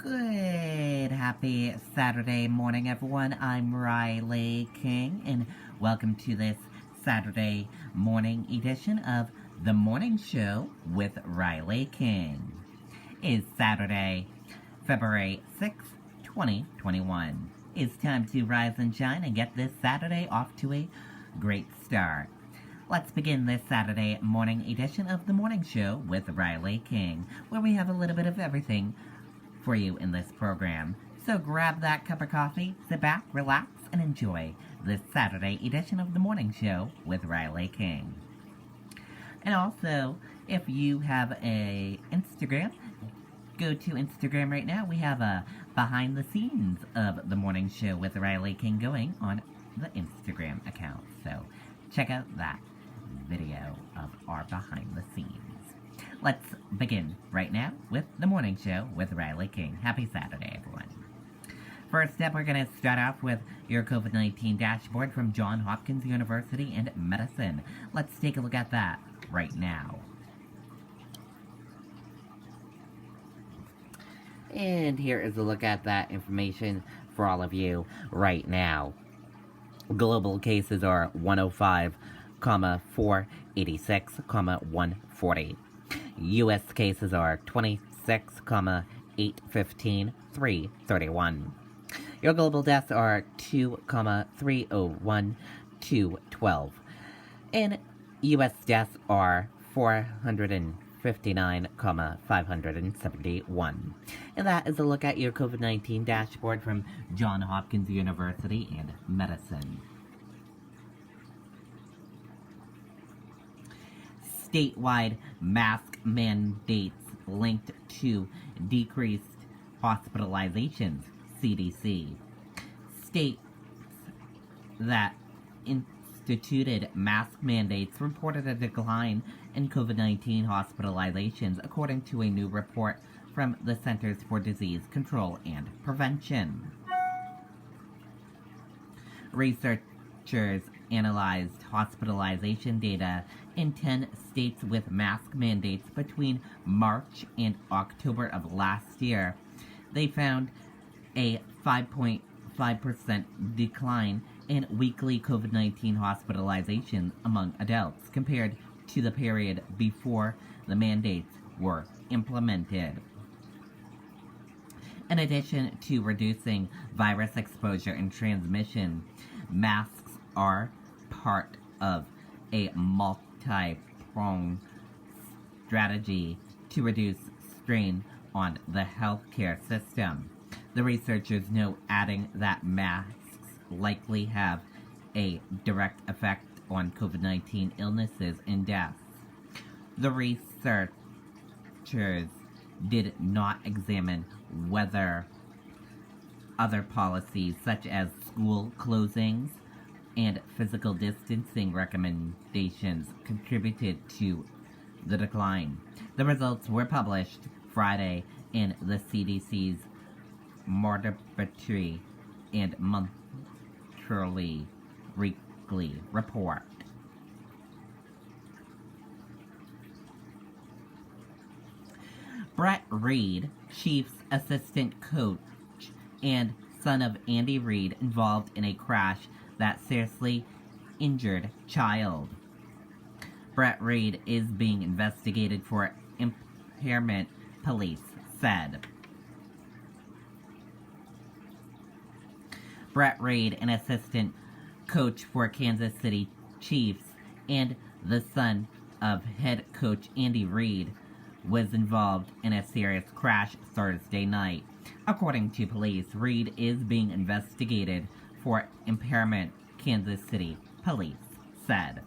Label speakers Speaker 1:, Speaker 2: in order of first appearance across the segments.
Speaker 1: Good, happy Saturday morning, everyone. I'm Riley King, and welcome to this Saturday morning edition of The Morning Show with Riley King. It's Saturday, February 6th, 2021. It's time to rise and shine and get this Saturday off to a great start. Let's begin this Saturday morning edition of The Morning Show with Riley King, where we have a little bit of everything for you in this program. So grab that cup of coffee, sit back, relax, and enjoy this Saturday edition of The Morning Show with Riley King. And also, if you have a Instagram, go to Instagram right now. We have a behind the scenes of The Morning Show with Riley King going on the Instagram account. So check out that video of our behind the scenes. Let's begin right now with The Morning Show with Riley King. Happy Saturday, everyone. First up, we're going to start off with your COVID-19 dashboard from Johns Hopkins University and Medicine. Let's take a look at that right now. And here is a look at that information for all of you right now. Global cases are 105,486,140. U.S. cases are 26,815,331. Your global deaths are 2,301,212. And U.S. deaths are 459,571. And that is a look at your COVID-19 dashboard from Johns Hopkins University and Medicine. Statewide mask mandates linked to decreased hospitalizations, CDC. States that instituted mask mandates reported a decline in COVID-19 hospitalizations, according to a new report from the Centers for Disease Control and Prevention. Researchers analyzed hospitalization data in 10 states with mask mandates between March and October of last year. They found a 5.5% decline in weekly COVID-19 hospitalizations among adults compared to the period before the mandates were implemented. In addition to reducing virus exposure and transmission, masks are part of a multi-pronged strategy to reduce strain on the healthcare system. The researchers note, adding that masks likely have a direct effect on COVID-19 illnesses and deaths. The researchers did not examine whether other policies such as school closings and physical distancing recommendations contributed to the decline. The results were published Friday in the CDC's monthly and monthly weekly report. Brett Reed, Chiefs assistant coach and son of Andy Reid, involved in a crash that seriously injured child. Brett Reed is being investigated for impairment, police said. Brett Reed, an assistant coach for Kansas City Chiefs and the son of head coach Andy Reid, was involved in a serious crash Thursday night. According to police, Reed is being investigated for impairment, Kansas City police said.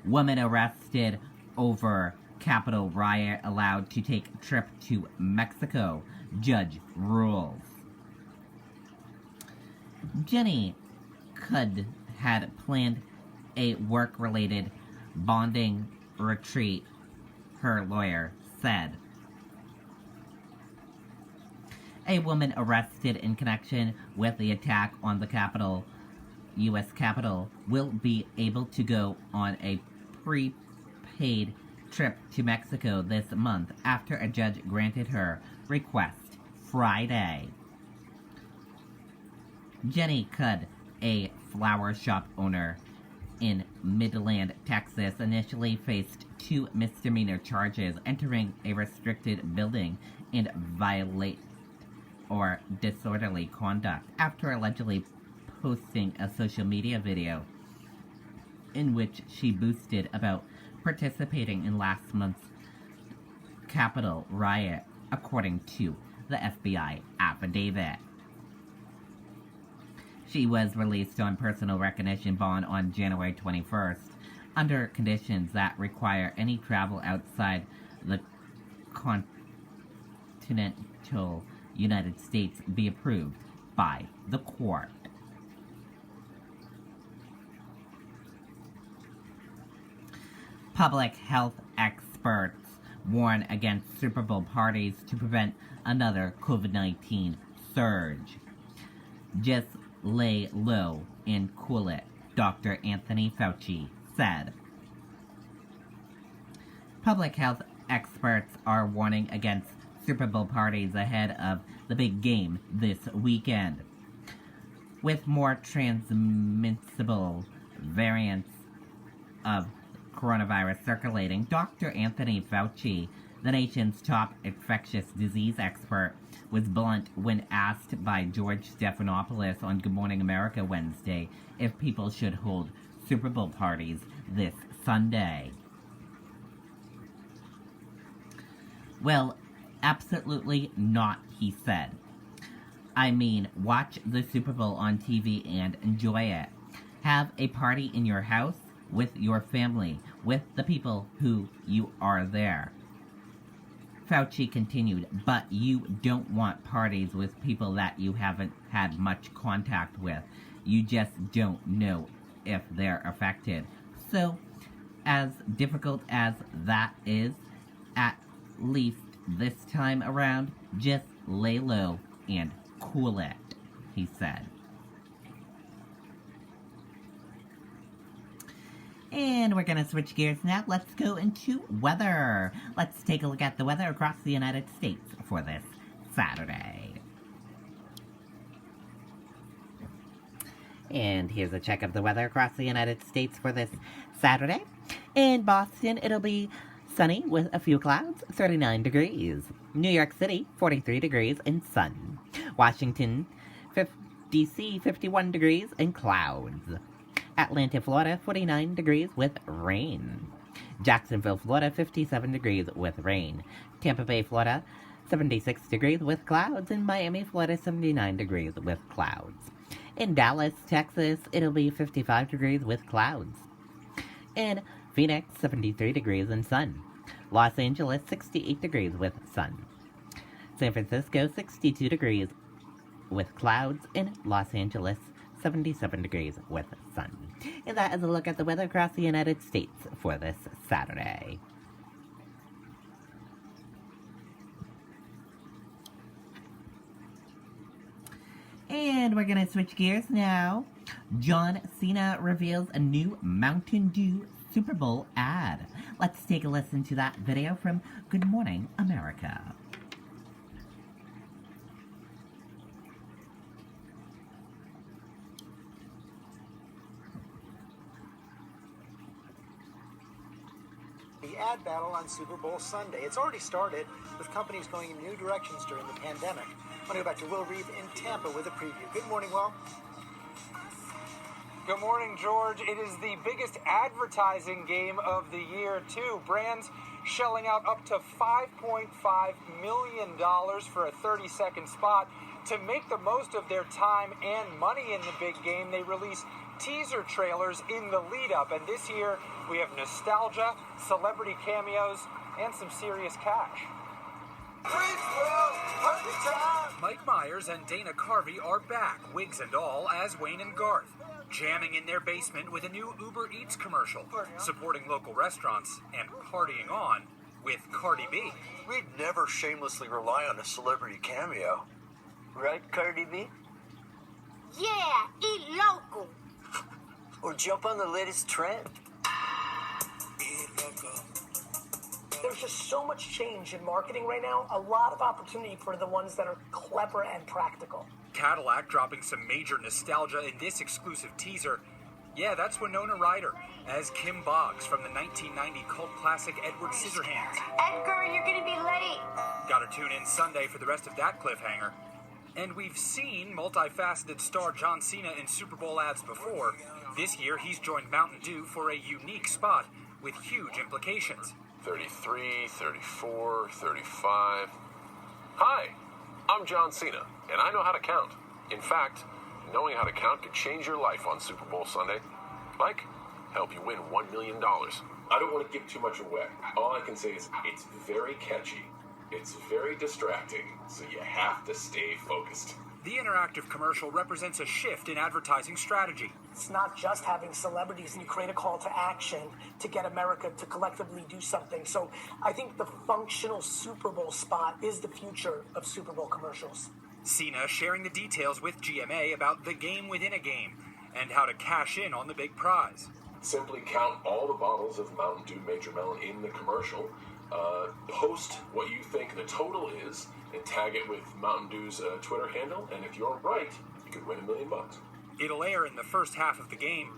Speaker 1: Woman arrested over Capitol riot allowed to take trip to Mexico, judge rules. Jenny Cudd had planned a work-related bonding retreat, her lawyer said. A woman arrested in connection with the attack on the Capitol, U.S. Capitol, will be able to go on a prepaid trip to Mexico this month after a judge granted her request Friday. Jenny Cudd, a flower shop owner in Midland, Texas, initially faced 2 misdemeanor charges entering a restricted building and violate or disorderly conduct after allegedly posting a social media video in which she boasted about participating in last month's Capitol riot, according to the FBI affidavit. She was released on personal recognition bond on January 21st, under conditions that require any travel outside the continental United States be approved by the court. Public health experts warn against Super Bowl parties to prevent another COVID-19 surge. Just lay low and cool it, Dr. Anthony Fauci said. Public health experts are warning against Super Bowl parties ahead of the big game this weekend. With more transmissible variants of coronavirus circulating, Dr. Anthony Fauci, the nation's top infectious disease expert, was blunt when asked by George Stephanopoulos on Good Morning America Wednesday if people should hold Super Bowl parties this Sunday. Well, absolutely not, he said. I mean, watch the Super Bowl on TV and enjoy it. Have a party in your house, with your family, with the people who you are there. Fauci continued, but you don't want parties with people that you haven't had much contact with. You just don't know if they're affected. So, as difficult as that is, at least this time around, just lay low and cool it, he said. And we're going to switch gears now. Let's go into weather. Let's take a look at the weather across the United States for this Saturday. And here's a check of the weather across the United States for this Saturday. In Boston, it'll be sunny with a few clouds, 39 degrees. New York City, 43 degrees and sun. Washington, D.C., 51 degrees and clouds. Atlanta, Florida, 49 degrees with rain. Jacksonville, Florida, 57 degrees with rain. Tampa Bay, Florida, 76 degrees with clouds. And Miami, Florida, 79 degrees with clouds. In Dallas, Texas, it'll be 55 degrees with clouds. In Phoenix, 73 degrees and sun. Los Angeles, 68 degrees with sun. San Francisco, 62 degrees with clouds. In Los Angeles, 77 degrees with sun. And that is a look at the weather across the United States for this Saturday. And we're going to switch gears now. John Cena reveals a new Mountain Dew Super Bowl ad. Let's take a listen to that video from Good Morning America.
Speaker 2: The ad battle on Super Bowl Sunday. It's already started, with companies going in new directions during the pandemic. I want to go back to Will Reeve in Tampa with a preview. Good morning, Will.
Speaker 3: Good morning, George. It is the biggest advertising game of the year, too. Brands shelling out up to $5.5 million for a 30-second spot. To make the most of their time and money in the big game, they release teaser trailers in the lead-up. And this year, we have nostalgia, celebrity cameos, and some serious cash. Mike Myers and Dana Carvey are back, wigs and all, as Wayne and Garth, jamming in their basement with a new Uber Eats commercial, supporting local restaurants, and partying on with Cardi B.
Speaker 4: We'd never shamelessly rely on a celebrity cameo. Right, Cardi B?
Speaker 5: Yeah, eat local.
Speaker 4: Or jump on the latest trend.
Speaker 6: There's just so much change in marketing right now, a lot of opportunity for the ones that are clever and practical.
Speaker 3: Cadillac dropping some major nostalgia in this exclusive teaser. Yeah, that's Winona Ryder as Kim Boggs from the 1990 cult classic Edward Scissorhands.
Speaker 5: Edgar, you're gonna be late.
Speaker 3: Gotta tune in Sunday for the rest of that cliffhanger. And we've seen multifaceted star John Cena in Super Bowl ads before. This year, he's joined Mountain Dew for a unique spot with huge implications.
Speaker 7: 33, 34, 35. Hi, I'm John Cena, and I know how to count. In fact, knowing how to count could change your life on Super Bowl Sunday. Like, help you win $1 million. I don't want to give too much away. All I can say is it's very catchy. It's very distracting, so you have to stay focused.
Speaker 3: The interactive commercial represents a shift in advertising strategy.
Speaker 6: It's not just having celebrities and you create a call to action to get America to collectively do something. So I think the functional Super Bowl spot is the future of Super Bowl commercials.
Speaker 3: Cena sharing the details with GMA about the game within a game and how to cash in on the big prize.
Speaker 7: Simply count all the bottles of Mountain Dew Major Melon in the commercial, post what you think the total is, and tag it with Mountain Dew's Twitter handle, and if you're right, you could win $1 million.
Speaker 3: It'll air in the first half of the game,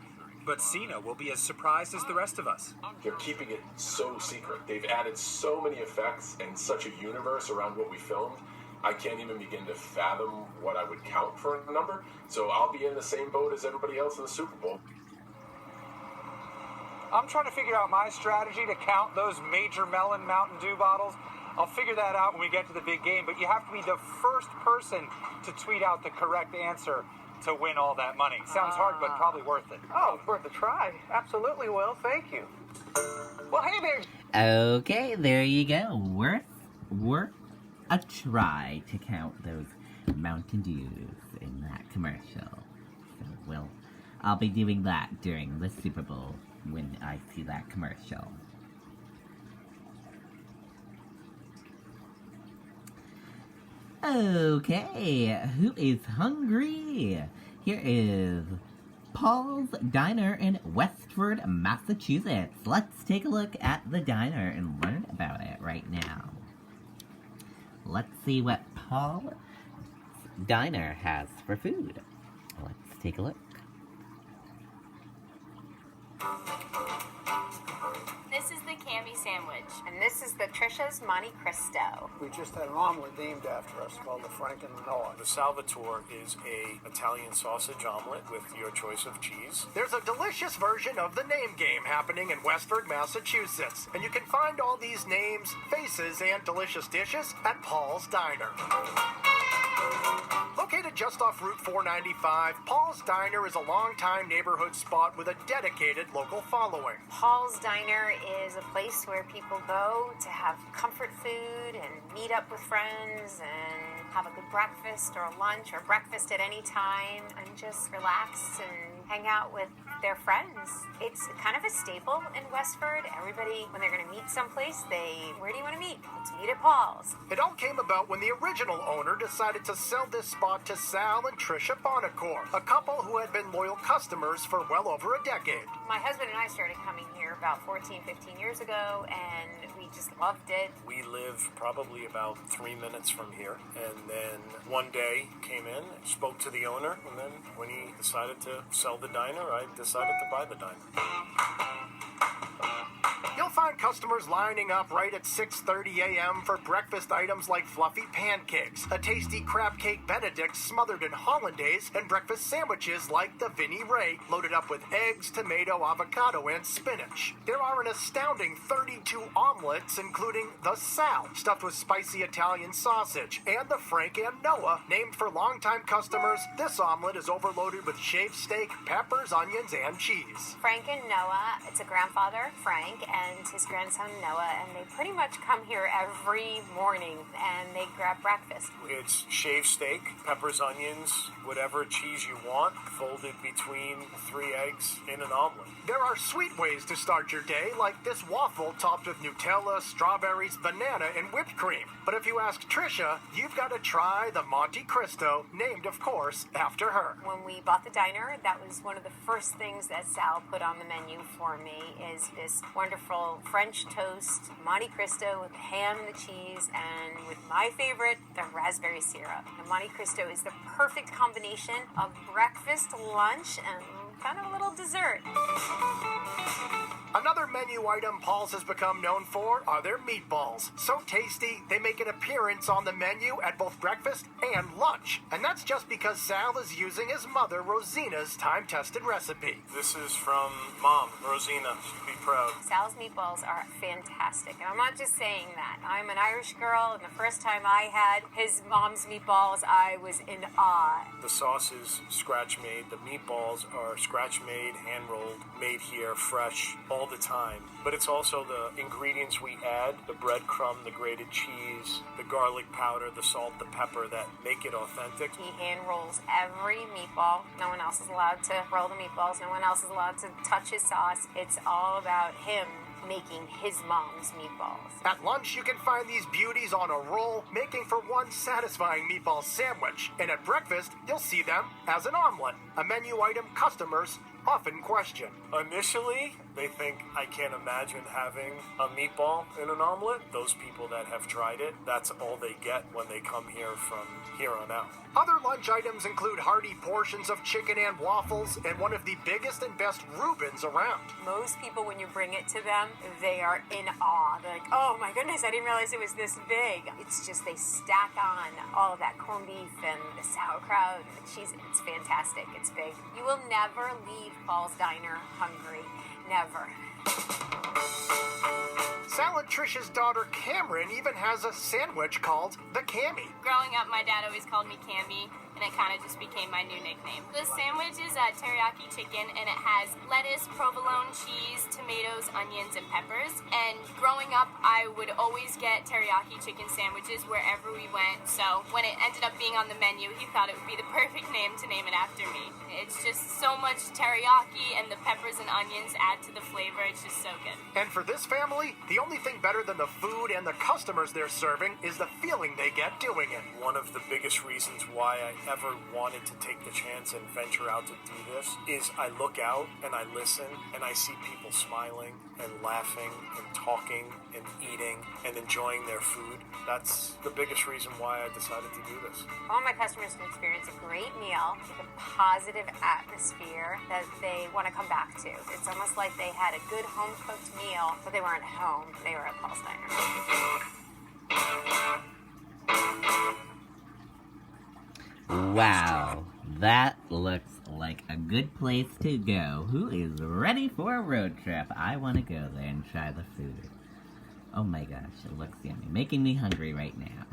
Speaker 3: but Cena will be as surprised as the rest of us.
Speaker 7: They're keeping it so secret. They've added so many effects and such a universe around what we filmed. I can't even begin to fathom what I would count for a number, so I'll be in the same boat as everybody else in the Super Bowl.
Speaker 3: I'm trying to figure out my strategy to count those Major Melon Mountain Dew bottles. I'll figure that out when we get to the big game, but you have to be the first person to tweet out the correct answer to win all that money. Sounds hard, but probably worth it.
Speaker 8: Oh, worth a try. Absolutely will. Thank you. Well, hey there.
Speaker 1: Okay, there you go. Worth a try to count those Mountain Dews in that commercial. So, I'll be doing that during the Super Bowl when I see that commercial. Okay, who is hungry? Here is Paul's Diner in Westford, Massachusetts. Let's take a look at the diner and learn about it right now. Let's see what Paul's Diner has for food. Let's take a look.
Speaker 9: This is the Cami sandwich. And this is the Trisha's Monte Cristo.
Speaker 2: We just had an omelet named after us called the Frank and Noah.
Speaker 10: The Salvatore is a Italian sausage omelet with your choice of cheese.
Speaker 2: There's a delicious version of the name game happening in Westford, Massachusetts. And you can find all these names, faces, and delicious dishes at Paul's Diner. Located just off Route 495, Paul's Diner is a longtime neighborhood spot with a dedicated local following.
Speaker 9: Paul's Diner is a place where people go to have comfort food and meet up with friends and have a good breakfast or lunch or breakfast at any time and just relax and hang out with their friends. It's kind of a staple in Westford. Everybody, when they're going to meet someplace, where do you want to meet? Let's meet at Paul's.
Speaker 2: It all came about when the original owner decided to sell this spot to Sal and Trisha Bonacore, a couple who had been loyal customers for well over a decade.
Speaker 9: My husband and I started coming here about 14, 15 years ago, and we just loved it.
Speaker 10: We live probably about 3 minutes from here. And then one day came in, spoke to the owner, and then when he decided to sell the diner, I decided to buy the diner.
Speaker 2: You'll find customers lining up right at 6:30 a.m. for breakfast items like fluffy pancakes, a tasty crab cake Benedict smothered in hollandaise, and breakfast sandwiches like the Vinnie Ray, loaded up with eggs, tomato, avocado, and spinach. There are an astounding 32 omelets, including the Sal, stuffed with spicy Italian sausage, and the Frank and Noah, named for longtime customers. This omelet is overloaded with shaved steak, peppers, onions, and cheese.
Speaker 9: Frank and Noah, it's a grandfather, Frank, and his grandson Noah, and they pretty much come here every morning and they grab breakfast.
Speaker 10: It's shaved steak, peppers, onions, whatever cheese you want, folded between 3 eggs in an omelet.
Speaker 2: There are sweet ways to start your day, like this waffle topped with Nutella, strawberries, banana, and whipped cream. But if you ask Trisha, you've got to try the Monte Cristo, named, of course, after her.
Speaker 9: When we bought the diner, that was one of the first things that Sal put on the menu for me, is this wonderful French toast, Monte Cristo with the ham and the cheese, and with my favorite, the raspberry syrup. The Monte Cristo is the perfect combination of breakfast, lunch, and kind of a little dessert.
Speaker 2: Another menu item Paul's has become known for are their meatballs. So tasty, they make an appearance on the menu at both breakfast and lunch. And that's just because Sal is using his mother, Rosina's, time-tested recipe.
Speaker 10: This is from Mom, Rosina. She'd be proud.
Speaker 9: Sal's meatballs are fantastic. And I'm not just saying that. I'm an Irish girl, and the first time I had his mom's meatballs, I was in awe.
Speaker 10: The sauce is scratch-made. The meatballs are scratch-made, hand-rolled, made here, fresh, all the time. But it's also the ingredients we add, the breadcrumb, the grated cheese, the garlic powder, the salt, the pepper that make it authentic.
Speaker 9: He hand rolls every meatball. No one else is allowed to roll the meatballs. No one else is allowed to touch his sauce. It's all about him making his mom's meatballs.
Speaker 2: At lunch, you can find these beauties on a roll, making for one satisfying meatball sandwich. And at breakfast, you'll see them as an omelet, a menu item customers often question.
Speaker 10: Initially, they think, I can't imagine having a meatball in an omelet. Those people that have tried it, that's all they get when they come here from here on out.
Speaker 2: Other lunch items include hearty portions of chicken and waffles and one of the biggest and best Reubens around.
Speaker 9: Most people, when you bring it to them, they are in awe. They're like, oh my goodness, I didn't realize it was this big. It's just they stack on all of that corned beef and the sauerkraut and the cheese. It's fantastic. It's big. You will never leave Paul's Diner hungry. Never.
Speaker 2: Sal and Trish's daughter Cameron even has a sandwich called the Cammy.
Speaker 11: Growing up, my dad always called me Cammy, and it kind of just became my new nickname. The sandwich is teriyaki chicken, and it has lettuce, provolone cheese, tomatoes, onions, and peppers. And growing up, I would always get teriyaki chicken sandwiches wherever we went. So when it ended up being on the menu, he thought it would be the perfect name to name it after me. It's just so much teriyaki, and the peppers and onions add to the flavor. It's just so good.
Speaker 2: And for this family, the only thing better than the food and the customers they're serving is the feeling they get doing it.
Speaker 10: One of the biggest reasons why I ever wanted to take the chance and venture out to do this is I look out and I listen and I see people smiling and laughing and talking and eating and enjoying their food. That's the biggest reason why I decided to do this.
Speaker 9: All my customers can experience a great meal with a positive atmosphere that they want to come back to. It's almost like they had a good home-cooked meal, but they weren't at home. They were at Paul's Diner.
Speaker 1: Wow, that looks like a good place to go. Who is ready for a road trip? I want to go there and try the food. Oh my gosh, it looks yummy. Making me hungry right now.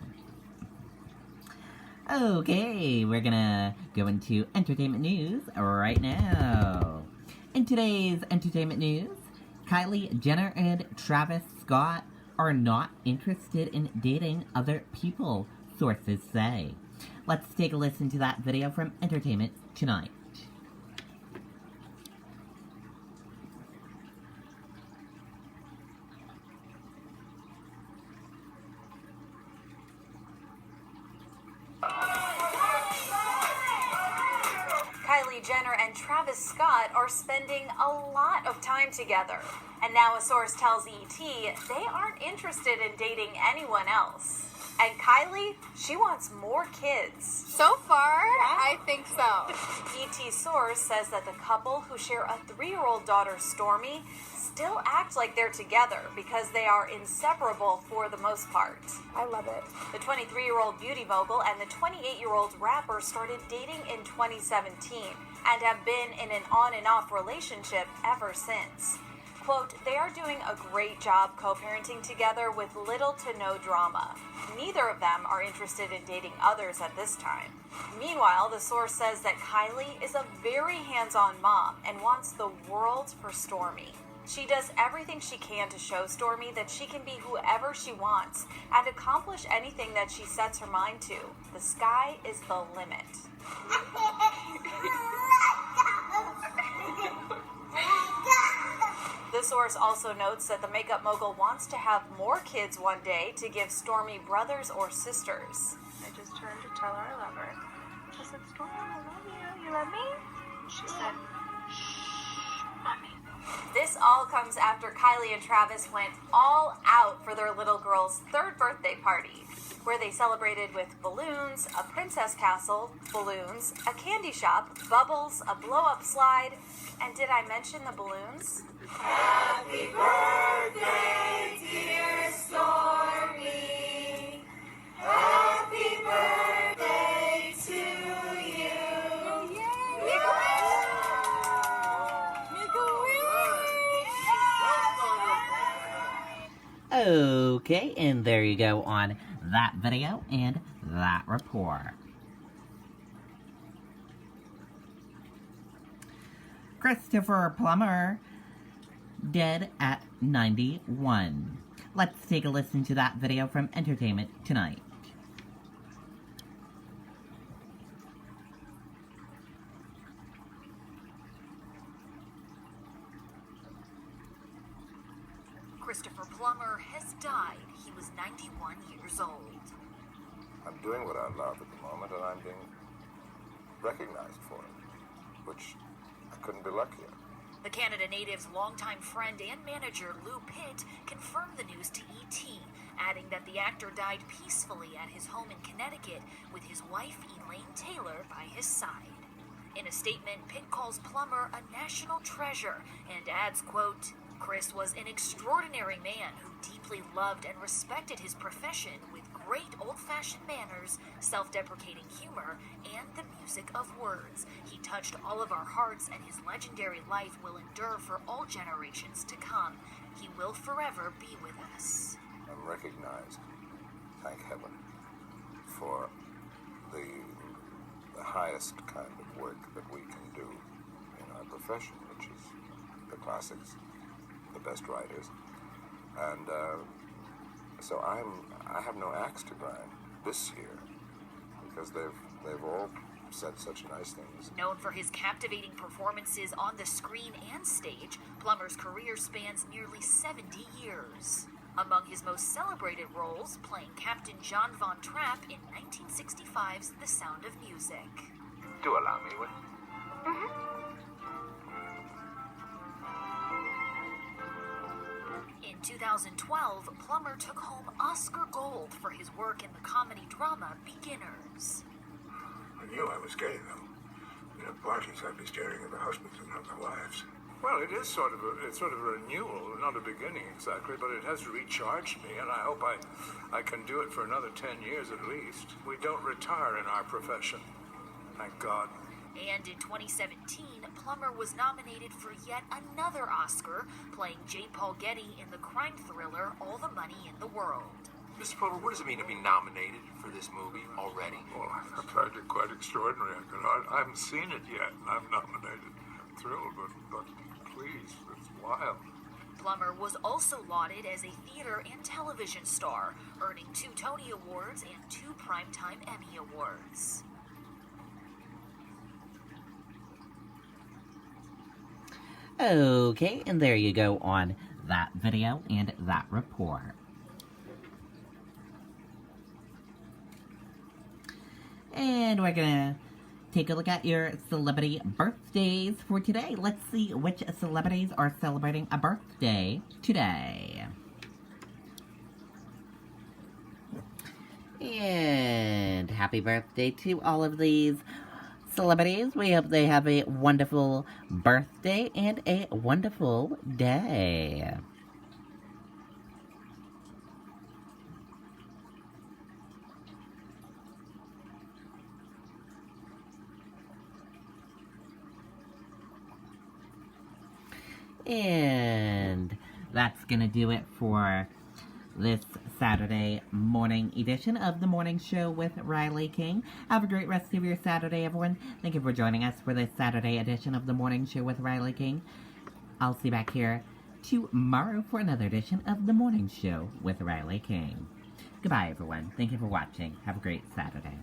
Speaker 1: Okay, we're gonna go into entertainment news right now. In today's entertainment news, Kylie Jenner and Travis Scott are not interested in dating other people, sources say. Let's take a listen to that video from Entertainment Tonight.
Speaker 12: Kylie Jenner and Travis Scott are spending a lot of time together. And now a source tells ET they aren't interested in dating anyone else. And Kylie, she wants more kids.
Speaker 11: So far, I think so.
Speaker 12: ET source says that the couple, who share a 3-year-old daughter, Stormy, still act like they're together because they are inseparable for the most part.
Speaker 5: I love it.
Speaker 12: The 23-year-old beauty mogul and the 28-year-old rapper started dating in 2017 and have been in an on and off relationship ever since. Quote, they are doing a great job co-parenting together with little to no drama. Neither of them are interested in dating others at this time. Meanwhile, the source says that Kylie is a very hands-on mom and wants the world for Stormy. She does everything she can to show Stormy that she can be whoever she wants and accomplish anything that she sets her mind to. The sky is the limit. The source also notes that the makeup mogul wants to have more kids one day to give Stormy brothers or sisters.
Speaker 5: I just turned to tell her I love her. I said, Stormy, I love you. You love me? She said, shh, mommy.
Speaker 12: This all comes after Kylie and Travis went all out for their little girl's third birthday party, where they celebrated with balloons, a princess castle, balloons, a candy shop, bubbles, a blow-up slide, and did I mention the balloons?
Speaker 13: Happy birthday, dear Stormy. Happy birthday to you. Make a wish.
Speaker 1: Okay, and there you go on that video and that report. Christopher Plummer, dead at 91. Let's take a listen to that video from Entertainment Tonight.
Speaker 14: Christopher Plummer has died. He was 91 years old.
Speaker 15: I'm doing what I love at the moment, and I'm being recognized for it, which I couldn't be luckier.
Speaker 14: The Canada native's longtime friend and manager, Lou Pitt, confirmed the news to ET, adding that the actor died peacefully at his home in Connecticut with his wife, Elaine Taylor, by his side. In a statement, Pitt calls Plummer a national treasure and adds, quote, Chris was an extraordinary man who deeply loved and respected his profession with great old-fashioned manners, self-deprecating humor, and the music of words. He touched all of our hearts, and his legendary life will endure for all generations to come. He will forever be with us.
Speaker 15: I'm recognized, thank heaven, for the highest kind of work that we can do in our profession, which is the classics, the best writers, and so I have no axe to grind this year because they've all said such nice things.
Speaker 14: Known for his captivating performances on the screen and stage, Plummer's career spans nearly 70 years. Among his most celebrated roles, playing Captain John Von Trapp in 1965's The Sound of Music.
Speaker 16: Do allow me, will you?
Speaker 14: In 2012, Plummer took home Oscar Gold for his work in the comedy drama Beginners.
Speaker 17: I knew I was gay, though. At parties, I'd be staring at the husbands and not the wives.
Speaker 16: Well, it is sort of a renewal, not a beginning exactly, but it has recharged me, and I hope I can do it for another 10 years at least. We don't retire in our profession, thank God.
Speaker 14: And in 2017, Plummer was nominated for yet another Oscar, playing J. Paul Getty in the crime thriller All the Money in the World.
Speaker 18: Mr. Plummer, what does it mean to be nominated for this movie already?
Speaker 16: Well, I find it quite extraordinary. I haven't seen it yet, and I'm nominated. I'm thrilled, but please, it's wild.
Speaker 14: Plummer was also lauded as a theater and television star, earning 2 Tony Awards and 2 Primetime Emmy Awards.
Speaker 1: Okay, and there you go on that video and that report. And we're gonna take a look at your celebrity birthdays for today. Let's see which celebrities are celebrating a birthday today. And happy birthday to all of these celebrities. We hope they have a wonderful birthday and a wonderful day. And that's gonna do it for this Saturday morning edition of The Morning Show with Riley King. Have a great rest of your Saturday, everyone. Thank you for joining us for this Saturday edition of The Morning Show with Riley King. I'll see you back here tomorrow for another edition of The Morning Show with Riley King. Goodbye, everyone. Thank you for watching. Have a great Saturday.